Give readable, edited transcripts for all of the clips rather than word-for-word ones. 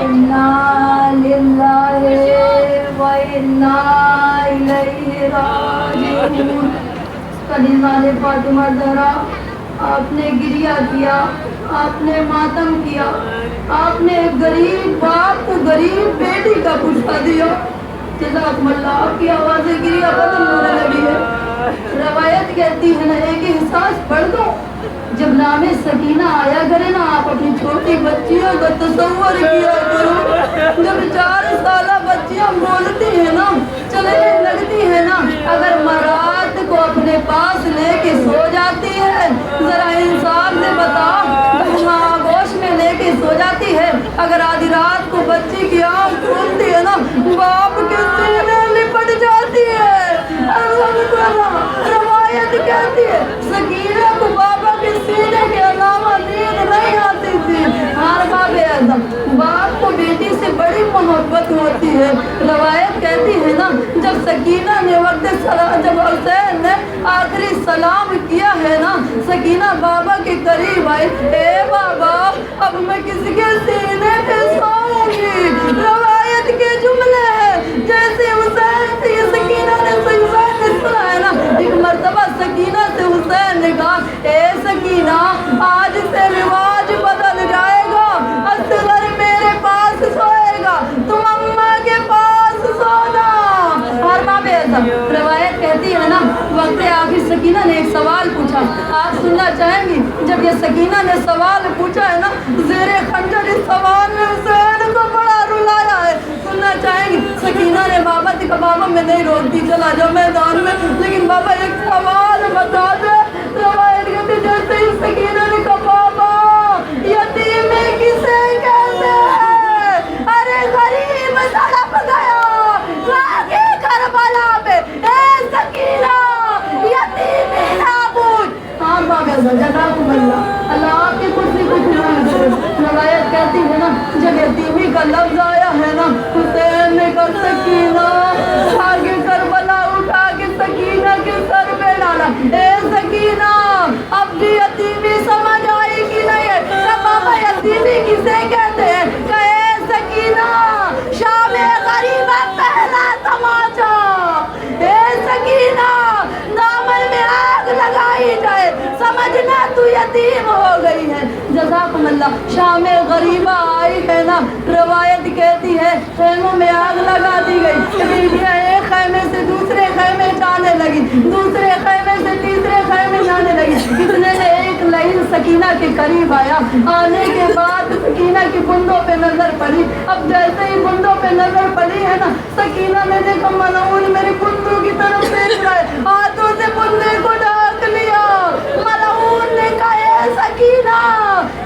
इन्ना लिल्लाहि व इन्ना इलैहि राजिऊन। कलीजाने फातिमा ज़हरा, आपने गिरिया किया, आपने मातम किया, आपने गरीब बाप को गरीब बेटी का पूछा दिया। जज़ाकल्लाह, आपकी आवाज़ें गिरिया खत्म होने लगी है। रवायत कहती है ना, एक एहसास पढ़ दो, जब नामे सकीना आया करे ना, आप अपनी छोटी बच्चियों का तसव्वुर किया करो। जब 4 साल बच्चियां बोलती है ना, चलने लगती है ना, अगर मरात को अपने पास लेके सो जाती है, जरा इंसान से बता, आगोश में लेके सो जाती है, अगर आधी रात को बच्ची की आँख खोलती है ना, बाप के सीने लिपट जाती है। रवायत कहती है सकीना को बाबा के सीने के अलावा नींद नहीं आती थी। हर बाप को बेटी से बड़ी मोहब्बत होती है। रवायत कहती है ना, जब सकीना ने जब हुसैन ने आखिरी सलाम किया है ना, सकीना बाबा के करीब आई, ए बाबा अब मैं किसके सीने पे सोऊंगी। रवायत के जुमले हैं, जैसे हुसैन से ये सकीना ने सुना है ना, एक मर्तबा सकीना से हुसैन ने कहा, ए सकीना आज से रिवाज बदल जाएगा, असगर मेरे पास सोएगा, तुम अम्मा के पास सोना। हर माँ बेअदब। रवायत कहती है ना, वक्त आखिर सकीना ने एक सवाल पूछा, आप सुनना चाहेंगी? जब ये सकीना ने सवाल पूछा है ना, ज़ेरे खंजर इस सवाल ने हुसैन को बड़ा रुलाया है। सुनना चाहेंगी? सकीना ने बाबा से कहा, बाबा मैं नहीं रोकती, चला जाओ मैदान में, लेकिन बाबा एक सवाल बता दे। रवायत कहती जैसे ही सकीना ने कहा, बाबा यतीमे किसे कहते हैं? अरे गरीब तड़प गया लागे करबला पे, ए सकीना यतीमी ना पूछ। हाँ बाबा जज़ाकुमुल्लाह, अल्लाह आपकी कुर्सी को कबूल करे। रवायत कहती है ना, जब यतीमी का लफ्ज आया है ना, हुसैन ने कहा सकीना, आगे करबला उठा के सकीना के सर पे डाला। ए सकीना अब भी यतीमी समझ आई कि नहीं है? क्या बाबा यतीमी किसे कहते हैं? कहे सकीना शामे गरीबा पहला तमाचा। ए सकीना दामन में आग लगाई जाए, समझना तू यतीम हो गई है। जज़ाकुमुल्लाह। शामे गरीबा आई है ना, रवायत कहती है खैमों में आग लगा दी गई। बीवियाँ एक खैमे से दूसरे खैमे जाने लगी, दूसरे खैमे से तीसरे खैमे जाने लगी। इतने में एक लाइन सकीना के करीब आया। आने के बाद सकीना की बूंदों पे नजर पड़ी। अब जैसे ही बूंदों पे नजर पड़ी है ना, सकीना ने देखा मलऊन मेरे कुंदों की तरफ देख रहा है, हाथों से बूंदे को ढक लिया। मलऊन ने कहा, सकीना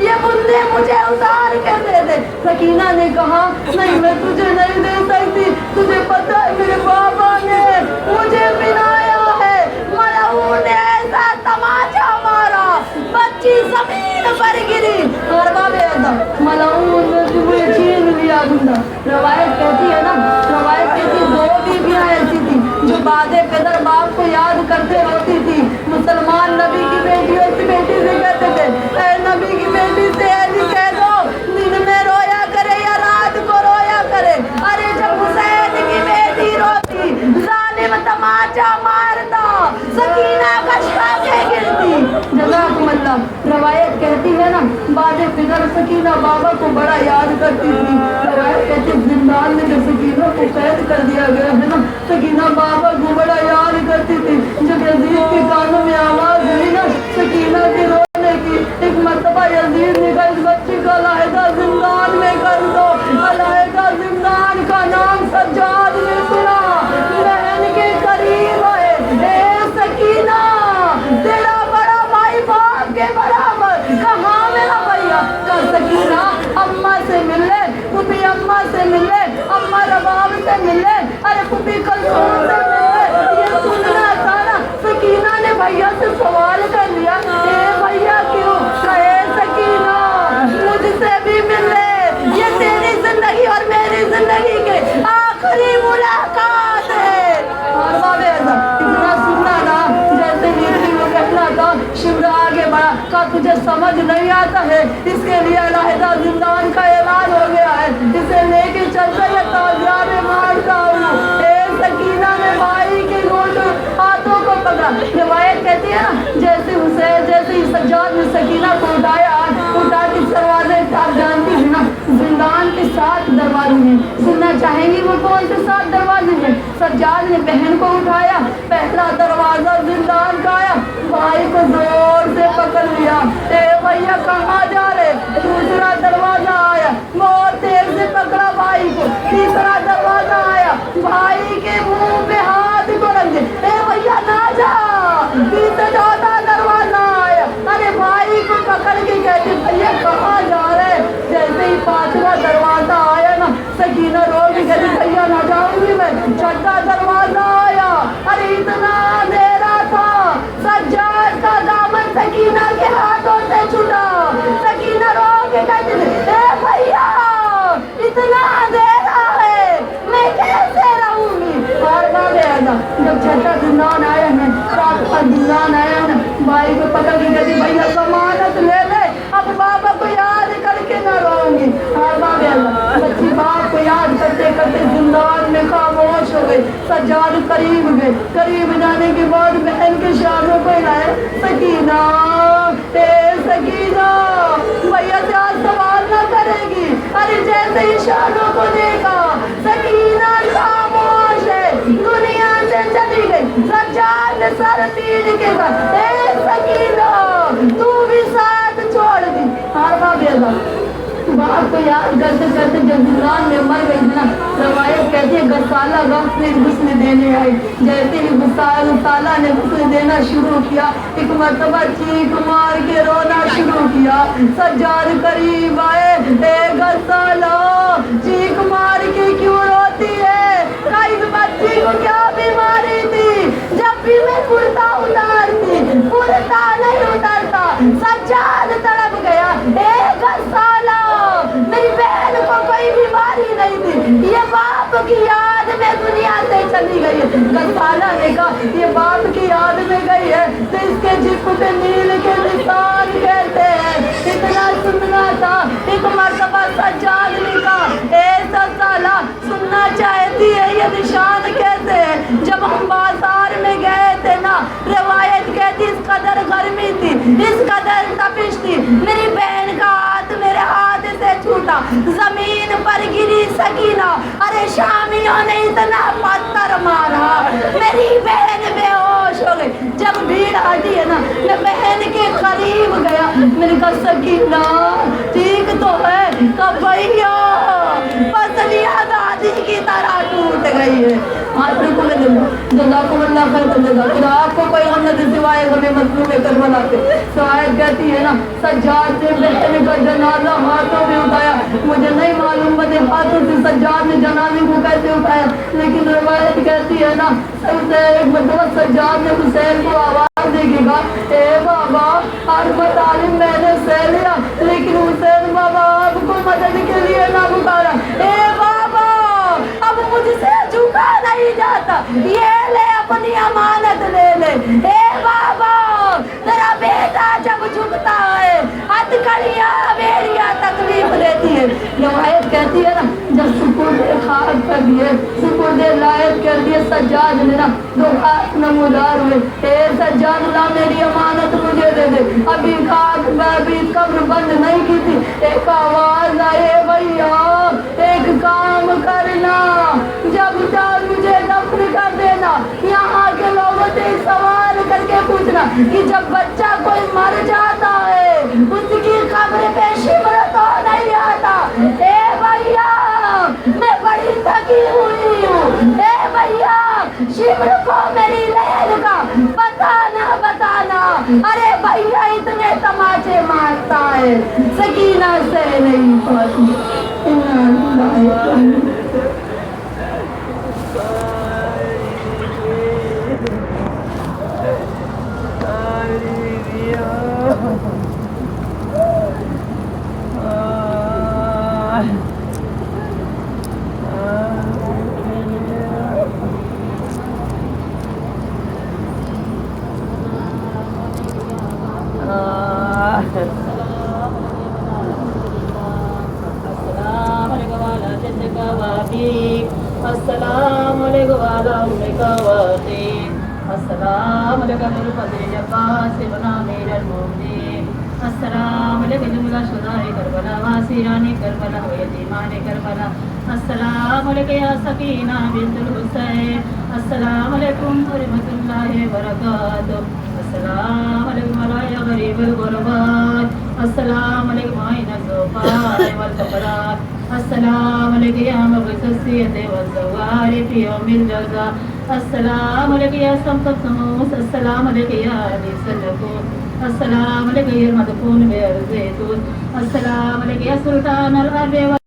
ये बूंदे मुझे उतार के दे दे। सकीना ने कहा, नहीं मैं तुझे नहीं दे सकती, तुझे पता है मेरे बाबा ने मुझे पिलाया है। मलऊन ने ऐसा तमाचा मारा, बच्ची जमीन पर गिरी। और मलऊन ने तुम्हें छीन लिया बूंदा। रवायत कहती है ना, रवायत कहती 2 बीवियां ऐसी थी जो बादे पेदर बाप को याद करते होती थी। मुसलमान नबी की बेटी उस बेटी से कहते थे, ऐ नबी की बेटी से ऐसी कह दो दिन में रोया करे या रात को रोया करे। अरे जब हुसैन की बेटी रोती, जालिम तमाचा मारता, सकीना कशा के गिरती। जज़ाकुमुल्लाह। रवायत कहती है ना, बादे पेदर सकीना बाबा को बड़ा याद करती थी। रवायत कहती है जिंदान में जब सकीना को कैद कर दिया गया है ना, सकीना बाबा को बड़ा याद करती थी। जब यजीद के कानों में आवाज हुई ना सकीना के रोने की, एक मर्तबा यजीद ने कहा, इस बच्ची को अलहदा जिंदान में कर दो। अलहदा जिंदान का नाम सज्जाद ने सुना, बहन के करीब आए, ए सकीना तेरा बड़ा भाई बाप के बराबर, कहाँ मेरा भैया? कहा सकीना अम्मा से मिल ले, पुपी अम्मा से मिल ले, अम्मा रबाब से मिल ले, अरे पुपी कलसूम से मिल ले। ये सुनना था ना, सकीना ने भैया से सवाल कर लिया, ए भैया क्यों? कहे सकीना मुझसे भी मिल ले, ये तेरी जिंदगी और मेरी जिंदगी के आखिरी मुलाकात है। और बाबे इतना सुनना ना, जैसे नीति में कहना था, शिवरा आगे बढ़ा, का तुझे समझ नहीं आता है, इसके लिए अलहदा जिंदान का ऐलान हो गया है। है, इसे लेके चलते हुए ताजिया में मारता हूँ। सकीना ने भाई के हाथों को पकड़ा। रिवायत कहती है ना, जैसे ही सज्जाद ने सकीना को उठाया, उठा के दरवाजे, आप जानती हैं ना जिंदान के 7 दरवाजे हैं। सुनना चाहेंगी वो कौन से 7 दरवाजे हैं? सज्जाद ने बहन को उठाया, पहला दरवाजा जिंदान का आया, भाई को जोर से पकड़ लिया। ए भैया कहाँ जा रहे? दूसरा दरवाजा आया, बहुत तेज से पकड़ा भाई को। तीसरा दरवाजा आया, भाई के मुंह पे हाथ को रख दे, ए भैया ना जा। तीसरा चौथा दरवाजा आया, अरे भाई को पकड़ के कहते भैया कहाँ जा रहे? जैसे ही 5वां दरवाजा आया ना, सकीना रो के कहती भैया ना जाऊंगी मैं। 6ठा दरवाजा आया, अरे इतना अंधेरा था, सज्जाद का दामन सकीना के हाथों से छूटा। सकीना रो के कहती ए भैया इतना अंधेरा है, मैं कैसे रहूंगी? बार बार जब 6ठा जिंदान आया है, 7वां जिंदान आया ना, भाई को पकड़ के कहती भैया जमानत ले ले, अब बाबा को याद करके ना रोऊंगी। बच्ची बाप को याद करते करते जिंदान में खामोश हो गई। सज्जाद करीब गए, करीब जाने के बाद बहन के शानों को हिलाए, सकीना ए सकीना भैया से आज सवाल ना करेगी। अरे जैसे ही शानों को देखा, सकीना खामोश है, दुनिया से चली गई। सज्जाद ने सर पीट के कहा ए सकीना तू भी साथ छोड़ दी। हारवा बेदा बाप को याद करते करते जब जिंदान में मर गई ना, रवायत कहती है गसाला वक्त में गुस्ल देने आई। जैसे ही गसाला ने गुस्ल देना शुरू किया, एक मरतबा चीख मार के रोना शुरू किया। सज्जाद करीब आए, ए गसाला चीख मार के क्यों रोती है? इस बच्ची को क्या बीमारी थी? जब भी मैं कुर्ता उतारती, कुर्ता नहीं उतारता। सज्जाद तड़प गया, ए गसाला मेरी बहन को कोई बीमारी नहीं थी, ये बाप की याद में दुनिया से चली गई है। गसाला ने कहा ये बाप की याद में गई है तो इसके जिस्म पे नील के निशान कहते हैं। इतना सुनना था, एक मरतबा सज्जाद ने कहा ए गसाला सुनना चाहती है ये निशान कहते हैं? जब हम बाजार में गए थे ना, रिवायत कहती इस कदर गर्मी थी, इस कदर तपिश थी, मेरी बहन का हाथ मेरे हाथ से छूटा, जमीन पर गिरी सकीना। अरे शामियों ने इतना पत्थर मारा, मेरी बहन बेहोश हो गई। जब भीड़ हटी है ना, मैं बहन के करीब गया, मैंने कहा सकीना ठीक तो है? कब भैया पसलियां दादी की तरह टूट गई है। आपको कोई हम न सिवाय हमें मजलूम करबला के। शायद कहती है ना सज्जाद ने बहन का जनाजा हाथों में उठाया, मुझे नहीं मालूम बने हाथों से सज्जाद ने जनाजे को कैसे उठाया, लेकिन रिवायत कहती है ना एक मतलब सज्जाद ने हुसैन को आवाज देगा ए बाबा अरबत आलिम मैंने सह लिया, लेकिन हुसैन बाबा आपको मदद के लिए ना पुकारा। ए बाबा अब मुझसे झुका नहीं जाता, ये ले अपनी अमानत ले ले। ए बाबा तेरा बेटा जब झुकता है हथकड़ियां बेड़ियां तकलीफ देती है। रिवायत कहती है ना जब सुपुर्दे खाक कर दिए, सुपुर्दे लायक कर दिए सज्जाद ने ना, 2 हाथ नमूदार हुए, ए सज्जाद ला मेरी अमानत मुझे दे दे। अभी खाक अभी कब्र बंद नहीं की थी, एक आवाज आए भैया एक काम करना, जब तक मुझे दफन कर देना, यहाँ के लोगों से सवाल करके पूछना कि जब बच्चा कोई मर जाता है उसकी कब्र पे शिमर तो नहीं आता। ए भैया मैं बड़ी थकी हुई हूँ, ए भैया शिमर को मेरी लहर का बताना। अरे भैया इतने तमाचे मारता है, सकीना से नहीं पाती। السلام علیکم وعلیٰ امکا واقعین السلام علیکم الفضل جباس ابن امیر المومنین السلام علیکم جملہ شہدائے کربلا واسیران کربلا و یتیمان کربلا السلام علیکم یا سکینہ بنت الحسین السلام علیکم ورحمۃ اللہ وبرکاتہ السلام علیکم علی غریب الغربات السلام علیکم عین الزوفاء والفقرات السلام علیکم یا مبعوث السیئۃ والزوار فی یوم الجزاء السلام علیکم یا سمت السموس السلام علیکم یا انیس النفوس السلام علیکم یا المدفون بأرض زیتون السلام علیکم یا سلطان الارض